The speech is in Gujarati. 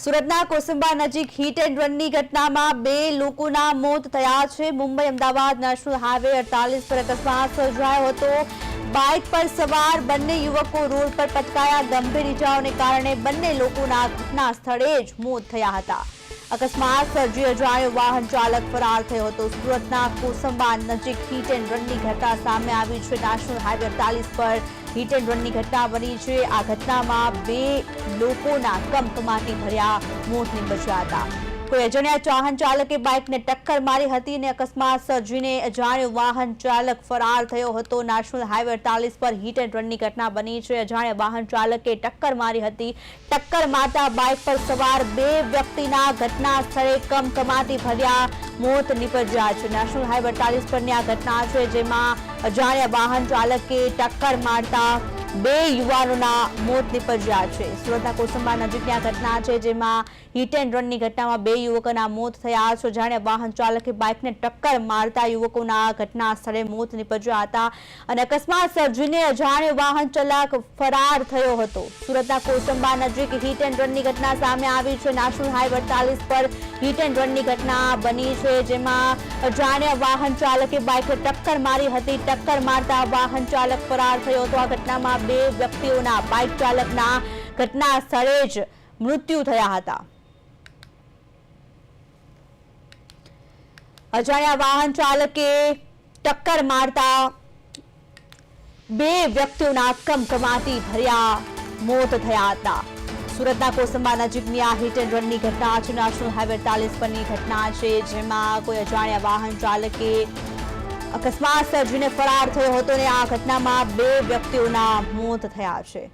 સુરતના કોસંબા નજીક હિટ એન્ડ રનની ઘટનામાં 2 લોકોના મોત થયા છે। મુંબઈ અમદાવાદ નેશનલ હાઈવે 48 પર અકસ્માત સર્જાયો હતો। બાઇક પર સવાર બંને યુવકો રોડ પર પટકાયા। ગંભીર ઇજાઓને કારણે બંને લોકોના ઘટના સ્થળે જ મોત થયા હતા। અકસ્માત સર્જી અજાણ્યો વાહન ચાલક ફરાર થયો હતો। સુરતના કોસંબા નજીક હિટ એન્ડ રનની ઘટના સામે આવી છે। નેશનલ હાઈવે 48 પર હિટ એન્ડ રનની ઘટના બની છે। આ ઘટનામાં 2 લોકોના કમકમાટી ભર્યા મોત નીપજ્યા હતા। કોઈ અજાણ્યા વાહન ચાલકે બાઇકને ટક્કર મારી હતી અને અકસ્માત સર્જીને અજાણ્યો વાહન ચાલક ફરાર થયો હતો। નેશનલ હાઈવે 48 પર હિટ એન્ડ રનની ઘટના બની છે। અજાણ્યા વાહન ચાલકે ટક્કર મારી હતી। ટક્કર મારતા બાઇક પર સવાર 2 વ્યક્તિના ઘટના સ્થળે કમકમાટી ભર્યા મોત નીપજ્યા છે। નેશનલ હાઈવે 48 પરની આ ઘટના છે, જેમાં અજાણ્યા વાહન ચાલકે ટક્કર મારતા 2 યુવાનોના મોત નીપજ્યા છે। સુરતના કોસંબા નજીકની આ ઘટના છે, જેમાં હિટ એન્ડ રનની ઘટનામાં 2 યુવકોના મોત થયા છે। અજાણ્યા વાહન ચાલકે બાઇકને ટક્કર મારતા યુવકોના ઘટના સ્થળે મોત નીપજ્યા હતા અને અકસ્માત સર્જીને અજાણ્યો વાહન ચાલક ફરાર થયો હતો। સુરતના કોસંબા નજીક હિટ એન્ડ રનની ઘટના સામે આવી છે। નેશનલ હાઈવે 48 પર હિટ એન્ડ રનની ઘટના બની છે, જેમાં અજાણ્યા વાહન ચાલકે બાઇકને ટક્કર મારી હતી। ટક્કર મારતા વાહન ચાલક ફરાર થયો હતો। આ ઘટનામાં 2 વ્યક્તિઓના બાઇક ચાલકના ઘટના સ્થળે જ મૃત્યુ થયા હતા। અજાણ્યા વાહન ચાલકે ટક્કર મારતા 2 વ્યક્તિઓના કમકમાટી ભર્યા મોત થયા હતા। સુરતના કોસંબા નજીકની આ હિટ એન્ડ રનની ઘટના છે। નેશનલ હાઈવે 48 પરની ઘટના છે, જેમાં કોઈ અજાણ્યા વાહન ચાલકે અકસ્માત સર્જીને ફરાર થયો હતો અને આ ઘટનામાં 2 વ્યક્તિઓના મોત થયા છે।